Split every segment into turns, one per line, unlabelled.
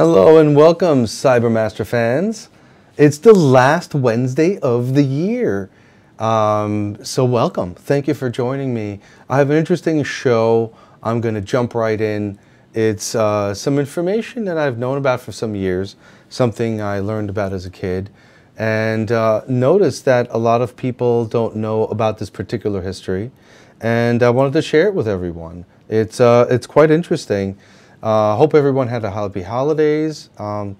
Hello and welcome, CyberMaster fans. It's the last Wednesday of the year. So welcome. Thank you for joining me. I have an interesting show. I'm going to jump right in. It's some information that I've known about for some years, something I learned about as a kid, and noticed that a lot of people don't know about this particular history, and I wanted to share it with everyone. It's quite interesting. Hope everyone had a happy holidays.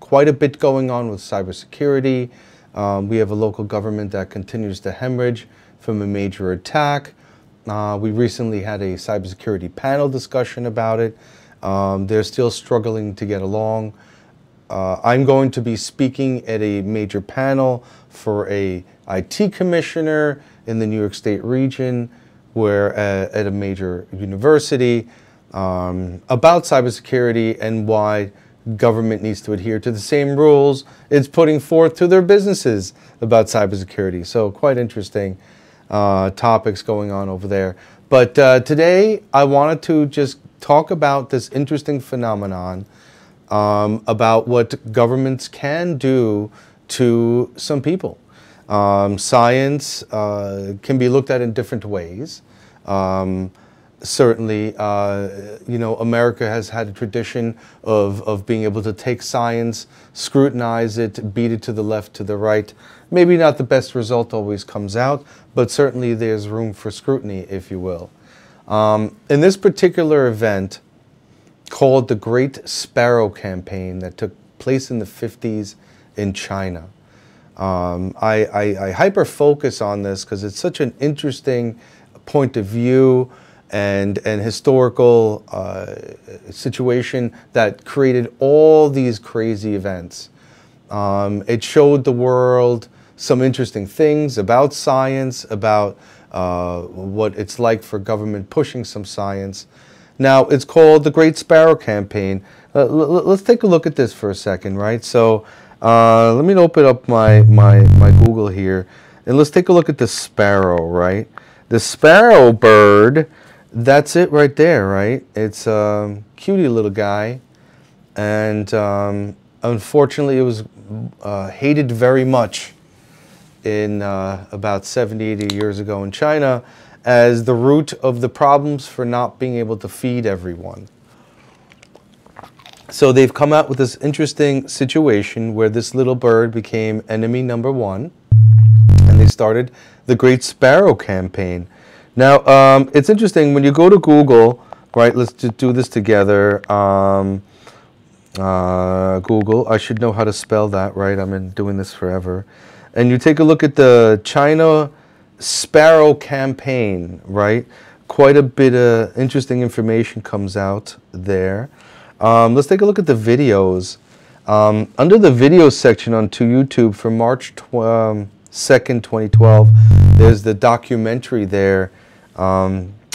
Quite a bit going on with cybersecurity. We have a local government that continues to hemorrhage from a major attack. We recently had a cybersecurity panel discussion about it. They're still struggling to get along. I'm going to be speaking at a major panel for a IT commissioner in the New York State region, where at a major university. About cybersecurity and why government needs to adhere to the same rules it's putting forth to their businesses about cybersecurity. So quite interesting topics going on over there. But today I wanted to just talk about this interesting phenomenon about what governments can do to some people. Science can be looked at in different ways. Certainly, you know, America has had a tradition of being able to take science, scrutinize it, beat it to the left, to the right. Maybe not the best result always comes out, but certainly there's room for scrutiny, if you will. In this particular event, called the Great Sparrow campaign that took place in the 50s in China, I hyper-focus on this because it's such an interesting point of view and historical situation that created all these crazy events. It showed the world some interesting things about science, about what it's like for government pushing some science. Now, it's called the Great Sparrow campaign. Let's take a look at this for a second, right? So let me open up my Google here, and let's take a look at the sparrow, right? The sparrow bird, that's it right there, right? It's a cutie little guy, and unfortunately it was hated very much in about 70, 80 years ago in China as the root of the problems for not being able to feed everyone. So they've come out with this interesting situation where this little bird became enemy number one, and they started the Great Sparrow campaign. Now, it's interesting, when you go to Google, right, let's just do this together. Google, I should know how to spell that, right? I've been doing this forever. And you take a look at the China Sparrow campaign, right? Quite a bit of interesting information comes out there. Let's take a look at the videos. Under the videos section on YouTube for March 2nd, 2012, there's the documentary there.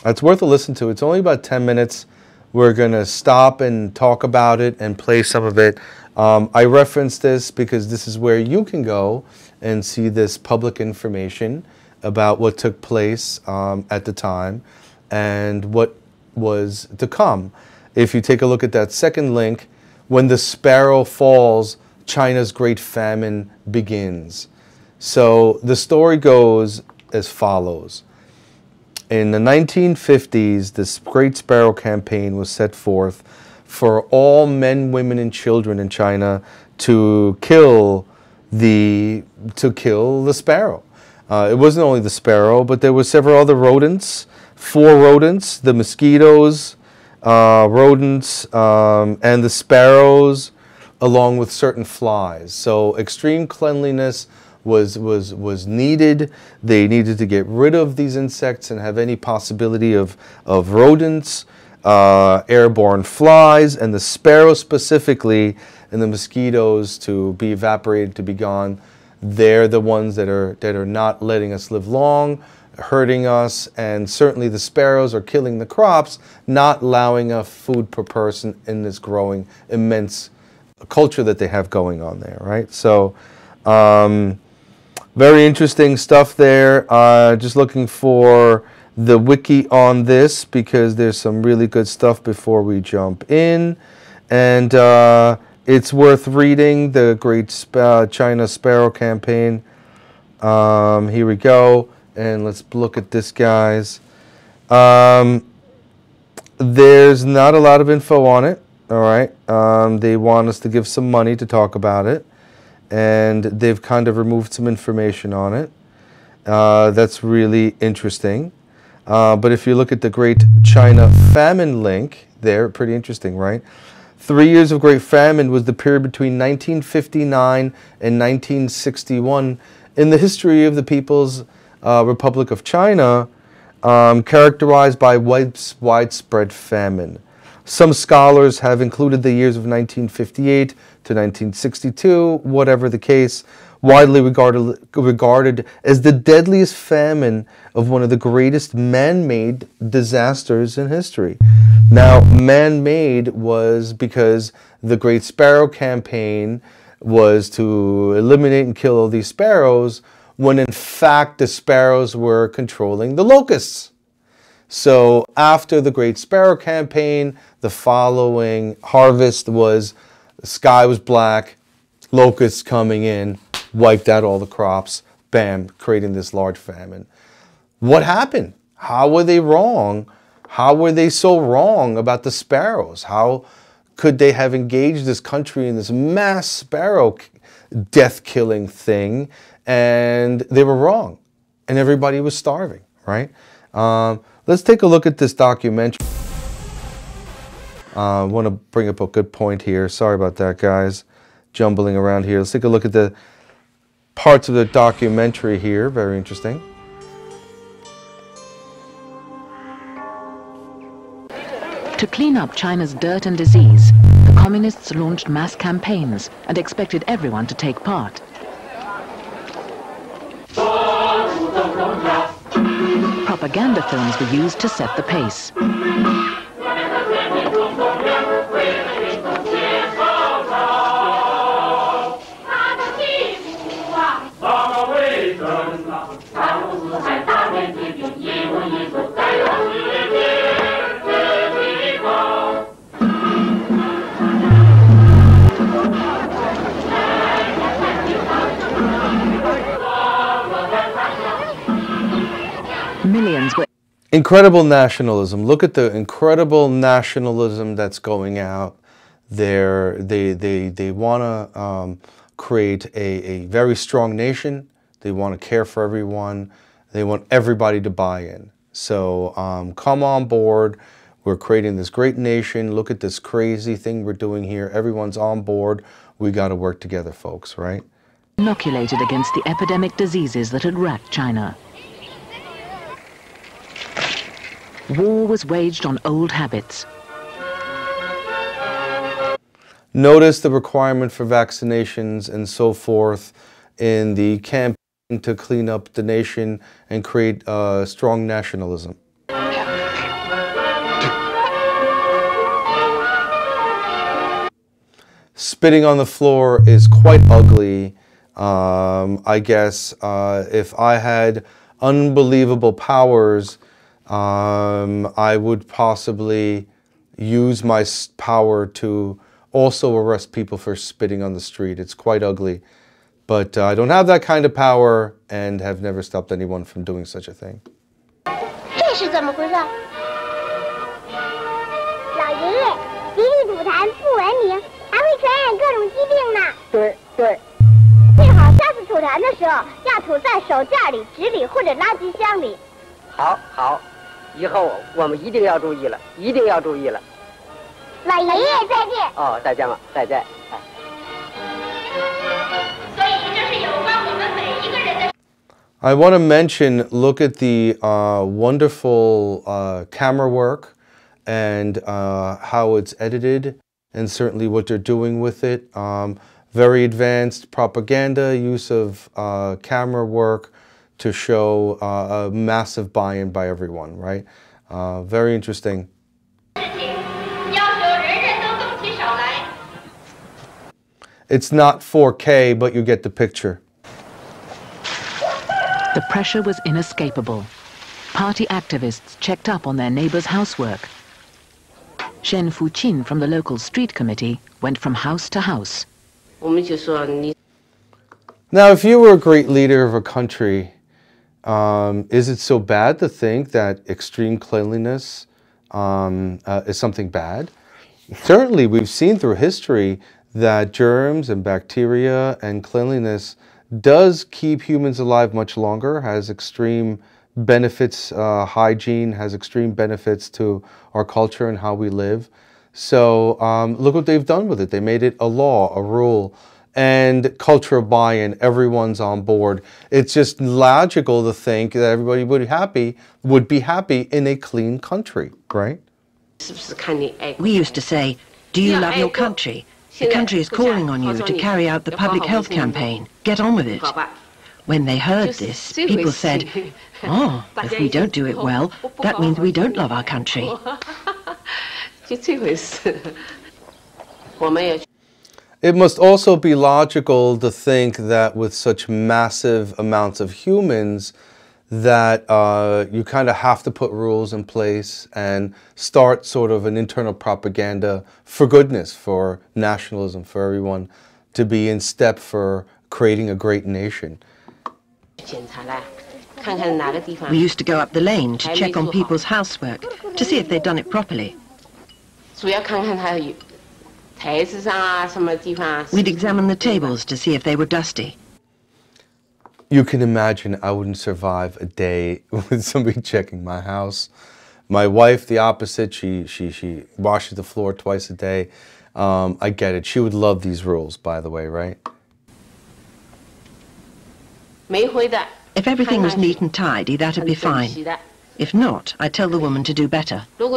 It's worth a listen to. It's only about 10 minutes. We're going to stop and talk about it and play some of it. I reference this because this is where you can go and see this public information about what took place at the time and what was to come. If you take a look at that second link, when the sparrow falls, China's Great Famine begins. So the story goes as follows. In the 1950s, this Great Sparrow campaign was set forth for all men, women, and children in China to kill the sparrow. It wasn't only the sparrow, but there were several other rodents, 4 rodents, the mosquitoes, rodents, and the sparrows, along with certain flies. So extreme cleanliness was needed. They needed to get rid of these insects and have any possibility of rodents, airborne flies, and the sparrow specifically, and the mosquitoes to be evaporated, to be gone. They're the ones that are not letting us live long, hurting us, and certainly the sparrows are killing the crops, not allowing enough food per person in this growing immense culture that they have going on there, right? So very interesting stuff there. Just looking for the wiki on this because there's some really good stuff before we jump in. And It's worth reading, the Great China Sparrow campaign. Here we go, and let's look at this, guys. There's not a lot of info on it, all right? They want us to give some money to talk about it, and they've kind of removed some information on it. That's really interesting. But if you look at the Great China Famine link there, pretty interesting, right? 3 years of Great Famine was the period between 1959 and 1961 in the history of the People's Republic of China, characterized by widespread famine. Some scholars have included the years of 1958 to 1962, whatever the case, widely regarded as the deadliest famine of one of the greatest man-made disasters in history. Now, man-made was because the Great Sparrow campaign was to eliminate and kill all these sparrows, when in fact the sparrows were controlling the locusts. So after the Great Sparrow campaign, the following harvest was the sky was black, locusts coming in, wiped out all the crops, bam, creating this large famine. What happened? How were they wrong? How were they so wrong about the sparrows? How could they have engaged this country in this mass sparrow death-killing thing, and they were wrong, and everybody was starving, right? Let's take a look at this documentary. I want to bring up a good point here. Sorry about that, guys. Jumbling around here. Let's take a look at the parts of the documentary here. Very interesting.
To clean up China's dirt and disease, the communists launched mass campaigns and expected everyone to take part. Propaganda films were used to set the pace. Millions were...
Incredible nationalism. Look at the incredible nationalism that's going out there. They want to create a very strong nation. They want to care for everyone. They want everybody to buy in. So come on board. We're creating this great nation. Look at this crazy thing we're doing here. Everyone's on board. We got to work together, folks, right?
Inoculated against the epidemic diseases that had racked China. War was waged on old habits.
Notice the requirement for vaccinations and so forth in the campaign to clean up the nation and create strong nationalism. Spitting on the floor is quite ugly. I guess if I had unbelievable powers, I would possibly use my power to also arrest people for spitting on the street. It's quite ugly. But I don't have that kind of power and have never stopped anyone from doing such a thing.
这是怎么回事？老爷爷，集体吐痰不文明，还会传染各种疾病呢。对。最好下次吐痰的时候要吐在手绢里、纸里或者垃圾箱里。
好，以后我们一定要注意了，一定要注意了。
老爷爷再见。
哦，再见了，再见。
I want to mention, look at the wonderful camera work and how it's edited, and certainly what they're doing with it. Very advanced propaganda, use of camera work to show a massive buy-in by everyone, right? Very interesting. It's not 4K, but you get the picture.
The pressure was inescapable. Party activists checked up on their neighbors' housework. Shen Fuqin from the local street committee went from house to house.
Now, if you were a great leader of a country, is it so bad to think that extreme cleanliness is something bad? Certainly, we've seen through history that germs and bacteria and cleanliness does keep humans alive much longer, has extreme benefits, hygiene has extreme benefits to our culture and how we live. So look what they've done with it. They made it a law, a rule, and cultural buy-in, everyone's on board. It's just logical to think that everybody would be happy in a clean country, right?
We used to say, do you love your country? The country is calling on you to carry out the public health campaign. Get on with it. When they heard this, people said, oh, if we don't do it well, that means we don't love our country.
It must also be logical to think that with such massive amounts of humans that you kind of have to put rules in place and start sort of an internal propaganda for goodness, for nationalism, for everyone to be in step for creating a great nation.
We used to go up the lane to check on people's housework, to see if they'd done it properly. We'd examine the tables to see if they were dusty.
You can imagine I wouldn't survive a day with somebody checking my house. My wife, the opposite, she washes the floor twice a day. I get it. She would love these rules, by the way, right?
If everything was neat and tidy, that'd be fine. If not, I'd tell the woman to do better.
We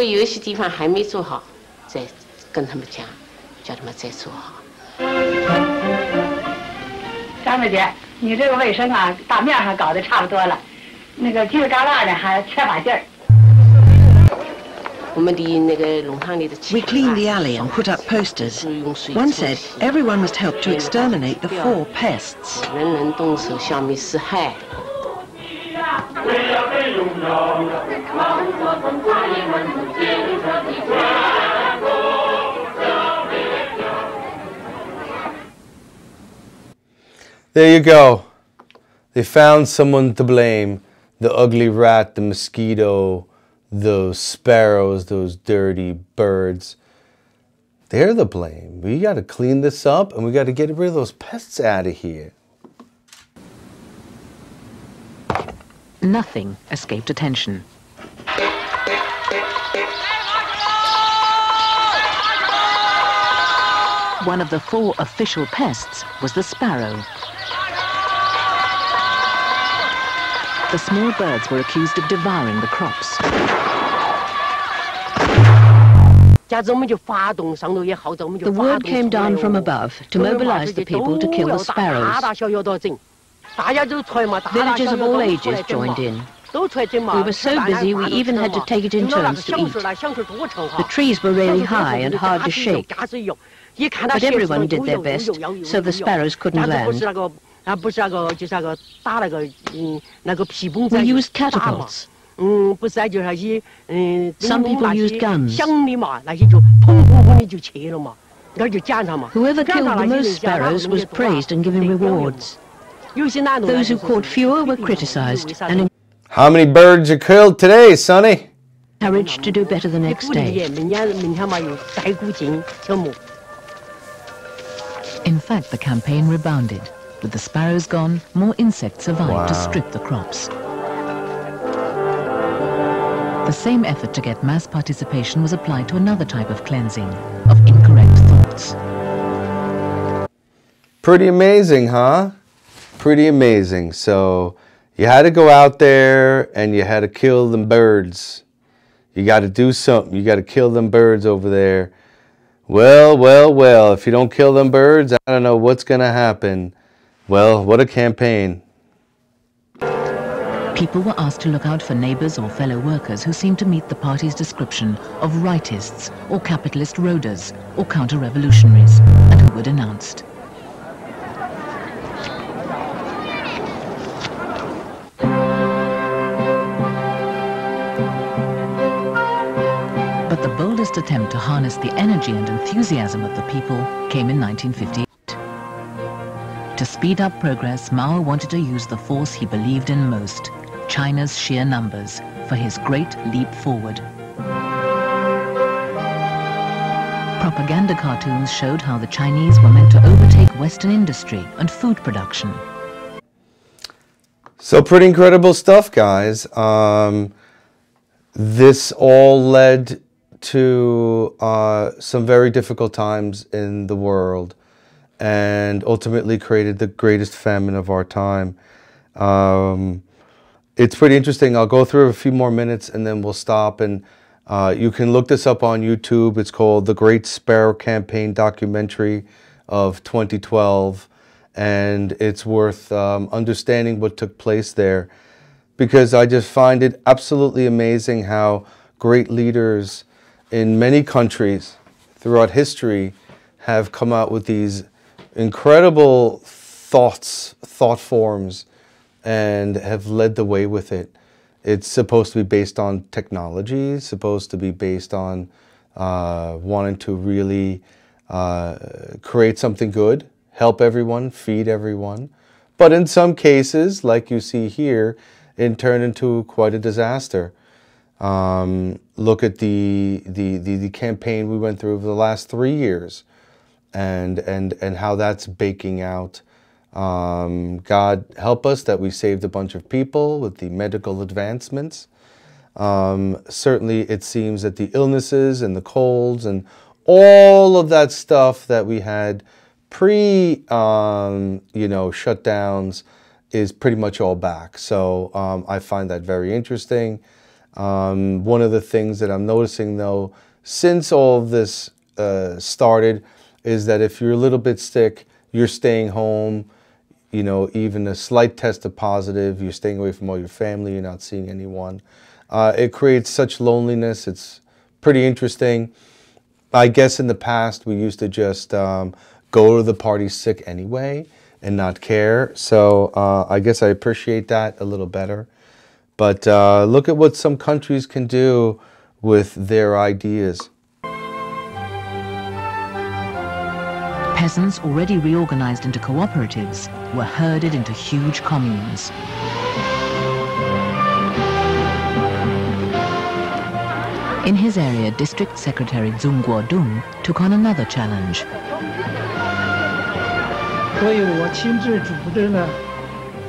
cleaned
the alley and put up posters. One said everyone must help to exterminate the 4 pests.
There you go. They found someone to blame. The ugly rat, the mosquito, those sparrows, those dirty birds. They're the blame. We got to clean this up and we got to get rid of those pests out of here.
Nothing escaped attention. One of the 4 official pests was the sparrow. The small birds were accused of devouring the crops.
The word came down from above to mobilize the people to kill the sparrows. Villagers of all ages joined in. We were so busy we even had to take it in turns to eat. The trees were really high and hard to shake. But everyone did their best, so the sparrows couldn't land. We used catapults. Some people used guns. Whoever killed the most sparrows was praised and given rewards. Those who caught fewer were criticized and
How many birds you killed today, Sonny?
encouraged to do better the next day.
In fact, the campaign rebounded. With the sparrows gone, more insects survived to strip the crops. The same effort to get mass participation was applied to another type of cleansing, of incorrect thoughts.
Pretty amazing, huh? Pretty amazing. So you had to go out there and you had to kill them birds. You got to do something. You got to kill them birds over there. Well, well, well, if you don't kill them birds, I don't know what's going to happen. Well, what a campaign.
People were asked to look out for neighbors or fellow workers who seemed to meet the party's description of rightists or capitalist roaders or counter-revolutionaries, and who were denounced. But the boldest first attempt to harness the energy and enthusiasm of the people came in 1958. To speed up progress, Mao wanted to use the force he believed in most, China's sheer numbers, for his great leap forward. Propaganda cartoons showed how the Chinese were meant to overtake Western industry and food production.
So pretty incredible stuff, guys. This all led to some very difficult times in the world and ultimately created the greatest famine of our time. It's pretty interesting. I'll go through a few more minutes and then we'll stop. And you can look this up on YouTube. It's called The Great Sparrow Campaign Documentary of 2012. And it's worth understanding what took place there, because I just find it absolutely amazing how great leaders in many countries throughout history have come out with these incredible thought forms and have led the way with it. It's supposed to be based on technology, it's supposed to be based on wanting to really create something good, help everyone, feed everyone. But in some cases, like you see here, it turned into quite a disaster. Look at the campaign we went through over the last 3 years and how that's baking out. God help us that we saved a bunch of people with the medical advancements. Certainly it seems that the illnesses and the colds and all of that stuff that we had shutdowns is pretty much all back. So I find that very interesting. One of the things that I'm noticing though, since all of this started, is that if you're a little bit sick, you're staying home, even a slight test of positive, you're staying away from all your family, you're not seeing anyone. It creates such loneliness. It's pretty interesting. I guess in the past we used to just go to the party sick anyway and not care. So I guess I appreciate that a little better. But look at what some countries can do with their ideas.
Peasants already reorganized into cooperatives were herded into huge communes. In his area, District Secretary Zhong Guodong took on another challenge.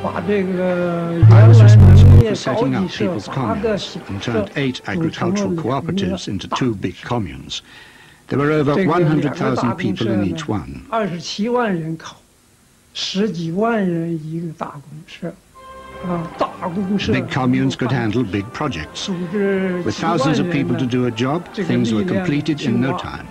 I was responsible for setting up people's communes and turned 8 agricultural cooperatives into 2 big communes. There were over 100,000 people in each one. Big communes could handle big projects. With thousands of people to do a job, things were completed in no time.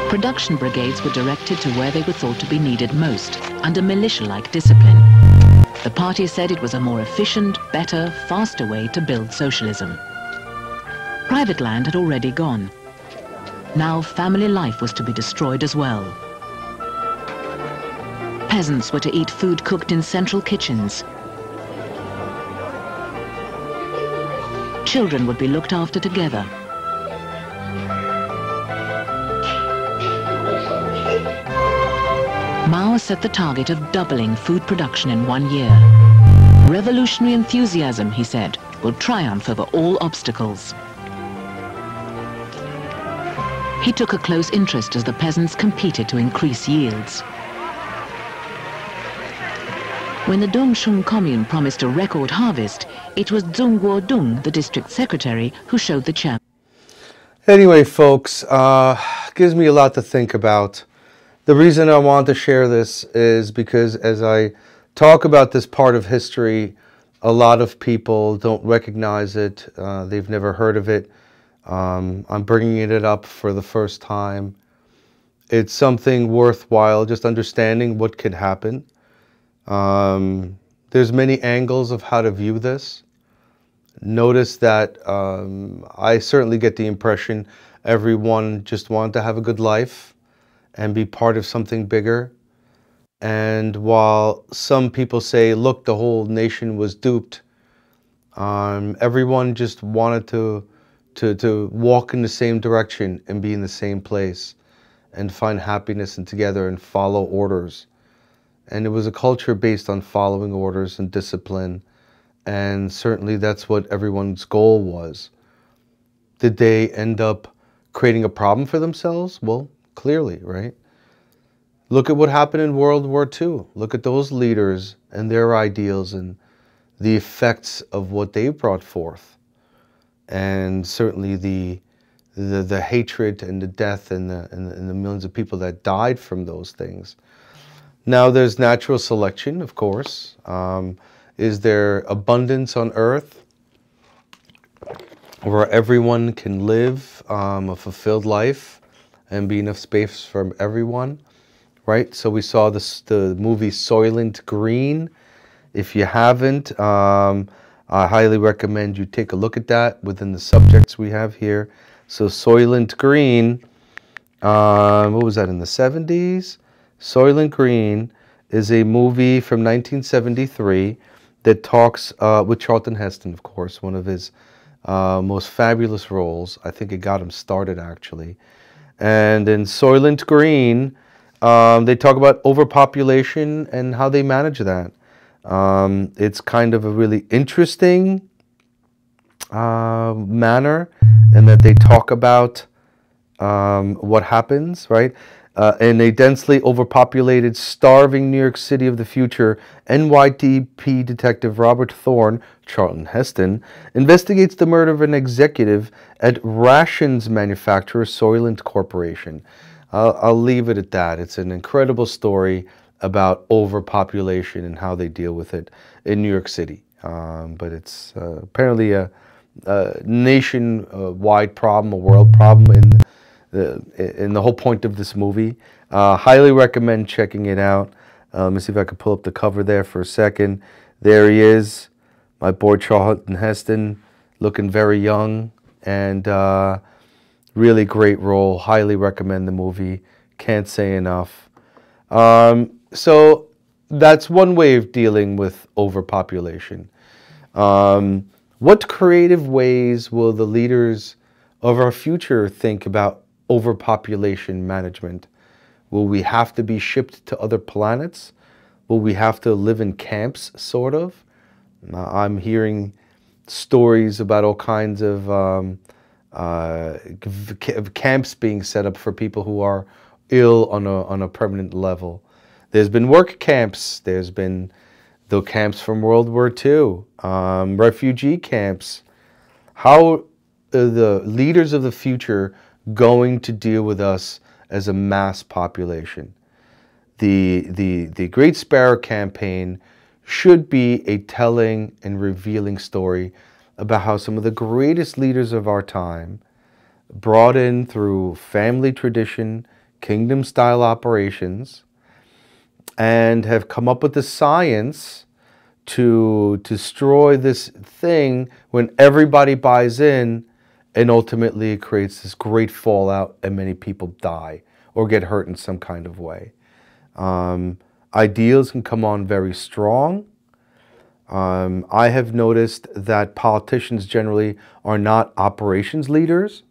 Production brigades were directed to where they were thought to be needed most, under militia-like discipline. The party said it was a more efficient, better, faster way to build socialism. Private land had already gone. Now family life was to be destroyed as well. Peasants were to eat food cooked in central kitchens. Children would be looked after together. Mao set the target of doubling food production in 1 year. Revolutionary enthusiasm, he said, will triumph over all obstacles. He took a close interest as the peasants competed to increase yields. When the Dongshun commune promised a record harvest, it was Zhong Guodong, the district secretary, who showed the champ.
Anyway, folks, gives me a lot to think about. The reason I want to share this is because as I talk about this part of history, a lot of people don't recognize it. They've never heard of it. I'm bringing it up for the first time. It's something worthwhile just understanding what could happen. There's many angles of how to view this. Notice that I certainly get the impression everyone just wanted to have a good life and be part of something bigger. And while some people say, look, the whole nation was duped, Everyone just wanted to walk in the same direction and be in the same place and find happiness and together and follow orders. And it was a culture based on following orders and discipline. And certainly that's what everyone's goal was. Did they end up creating a problem for themselves? Well, clearly, right? Look at what happened in World War II. Look at those leaders and their ideals and the effects of what they brought forth. And certainly the hatred and the death and the millions of people that died from those things. Now there's natural selection, of course. Is there abundance on Earth where everyone can live a fulfilled life and be enough space for everyone? Right? So we saw the movie Soylent Green. If you haven't, I highly recommend you take a look at that within the subjects we have here. So Soylent Green, what was that, in the 70s? Soylent Green is a movie from 1973 that talks with Charlton Heston, of course, one of his most fabulous roles. I think it got him started, actually. And in Soylent Green, they talk about overpopulation and how they manage that. It's kind of a really interesting manner in that they talk about what happens, right? In a densely overpopulated, starving New York City of the future, NYPD detective Robert Thorne, Charlton Heston, investigates the murder of an executive at rations manufacturer Soylent Corporation. I'll leave it at that. It's an incredible story about overpopulation and how they deal with it in New York City. But it's apparently a nation-wide problem, a world problem in the whole point of this movie. Highly recommend checking it out. Let me see if I can pull up the cover there for a second. There he is, my boy Charlton Heston, looking very young, and really great role. Highly recommend the movie. Can't say enough. So that's one way of dealing with overpopulation. What creative ways will the leaders of our future think about overpopulation management? Will we have to be shipped to other planets? Will we have to live in camps, sort of? I'm hearing stories about all kinds of camps being set up for people who are ill on a permanent level. There's been work camps. There's been the camps from World War II, refugee camps. How are the leaders of the future going to deal with us as a mass population? The Great Sparrow campaign should be a telling and revealing story about how some of the greatest leaders of our time, brought in through family tradition, kingdom-style operations, and have come up with the science to destroy this thing when everybody buys in, and ultimately it creates this great fallout and many people die or get hurt in some kind of way. Ideals can come on very strong. I have noticed that politicians generally are not operations leaders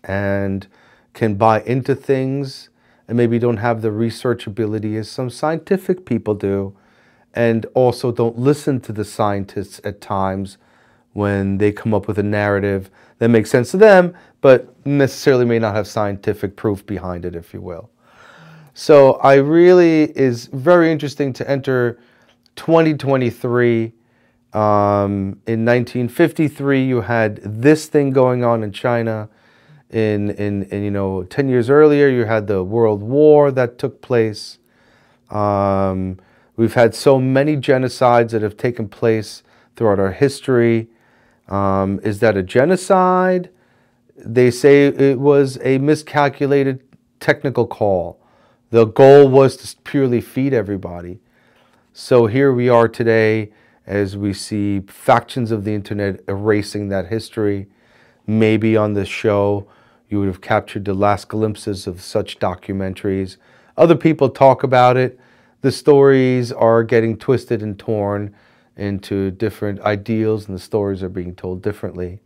and can buy into things and maybe don't have the research ability as some scientific people do, and also don't listen to the scientists at times when they come up with a narrative that makes sense to them, but necessarily may not have scientific proof behind it, if you will. So I really is very interesting to enter 2023. In 1953, you had this thing going on in China. In 10 years earlier, you had the World War that took place. We've had so many genocides that have taken place throughout our history. Is that a genocide? They say it was a miscalculated technical call. The goal was to purely feed everybody. So here we are today as we see factions of the internet erasing that history. Maybe on this show, you would have captured the last glimpses of such documentaries. Other people talk about it. The stories are getting twisted and torn into different ideals, and the stories are being told differently.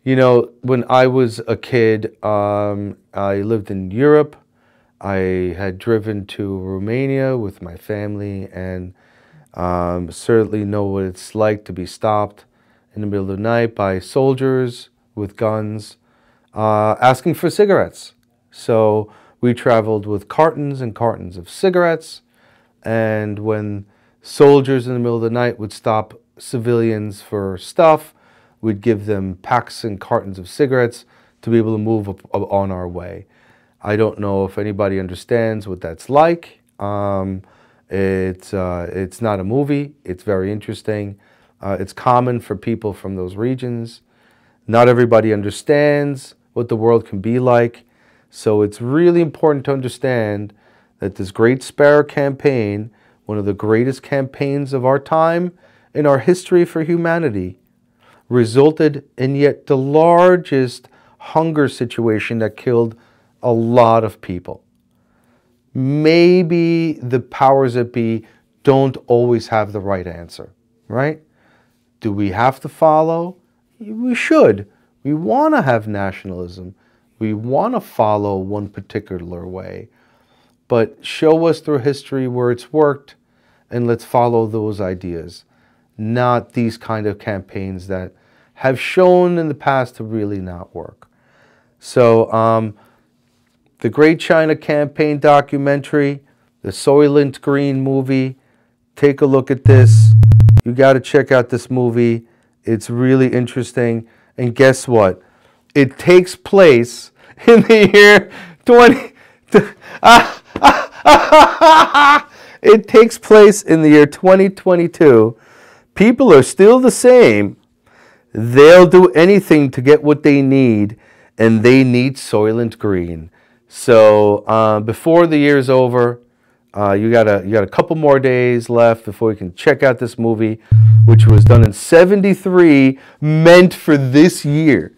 You know, when I was a kid, I lived in Europe. I had driven to Romania with my family, and certainly know what it's like to be stopped in the middle of the night by soldiers with guns asking for cigarettes. So we traveled with cartons and cartons of cigarettes, and when soldiers in the middle of the night would stop civilians for stuff, we'd give them packs and cartons of cigarettes to be able to move up on our way. I don't know if anybody understands what that's like. It's not a movie. It's very interesting. It's common for people from those regions. Not everybody understands what the world can be like. So it's really important to understand that this Great Sparrow campaign, one of the greatest campaigns of our time in our history for humanity, resulted in yet the largest hunger situation that killed a lot of people. Maybe the powers that be don't always have the right answer, right? Do we have to follow? We should. We want to have nationalism. We want to follow one particular way. But show us through history where it's worked, and let's follow those ideas, not these kind of campaigns that have shown in the past to really not work. So the Great China Campaign documentary, the Soylent Green movie, take a look at this. You got to check out this movie. It's really interesting. And guess what? It takes place in the year 20... It takes place in the year 2022. People are still the same. They'll do anything to get what they need, and they need Soylent Green. So before the year's over, you got a couple more days left before you can check out this movie, which was done in '73, meant for this year.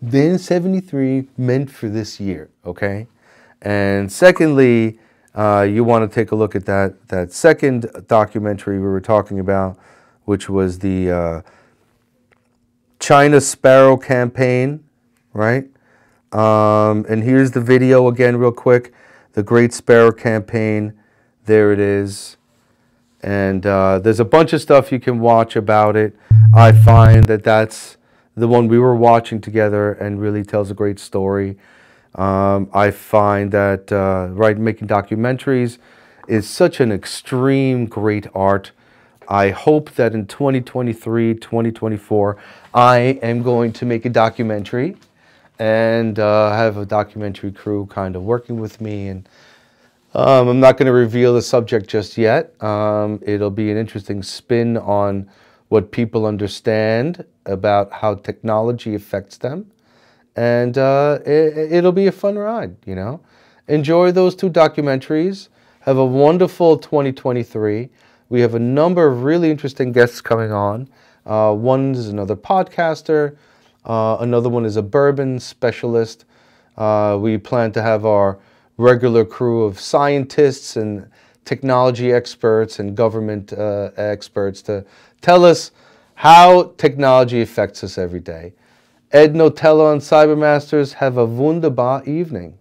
Then '73, meant for this year, okay? And secondly, you want to take a look at that second documentary we were talking about, which was the China Sparrow campaign, right? And here's the video again real quick. The Great Sparrow campaign. There it is. And there's a bunch of stuff you can watch about it. I find that that's the one we were watching together and really tells a great story. I find that making documentaries is such an extreme great art. I hope that in 2023, 2024, I am going to make a documentary and have a documentary crew kind of working with me. And I'm not going to reveal the subject just yet. It'll be an interesting spin on what people understand about how technology affects them. And it'll be a fun ride, you know. Enjoy those two documentaries. Have a wonderful 2023. We have a number of really interesting guests coming on. One is another podcaster. Another one is a bourbon specialist. We plan to have our regular crew of scientists and technology experts and government experts to tell us how technology affects us every day. Ed Notella on CyberMasters. Have a wunderbar evening.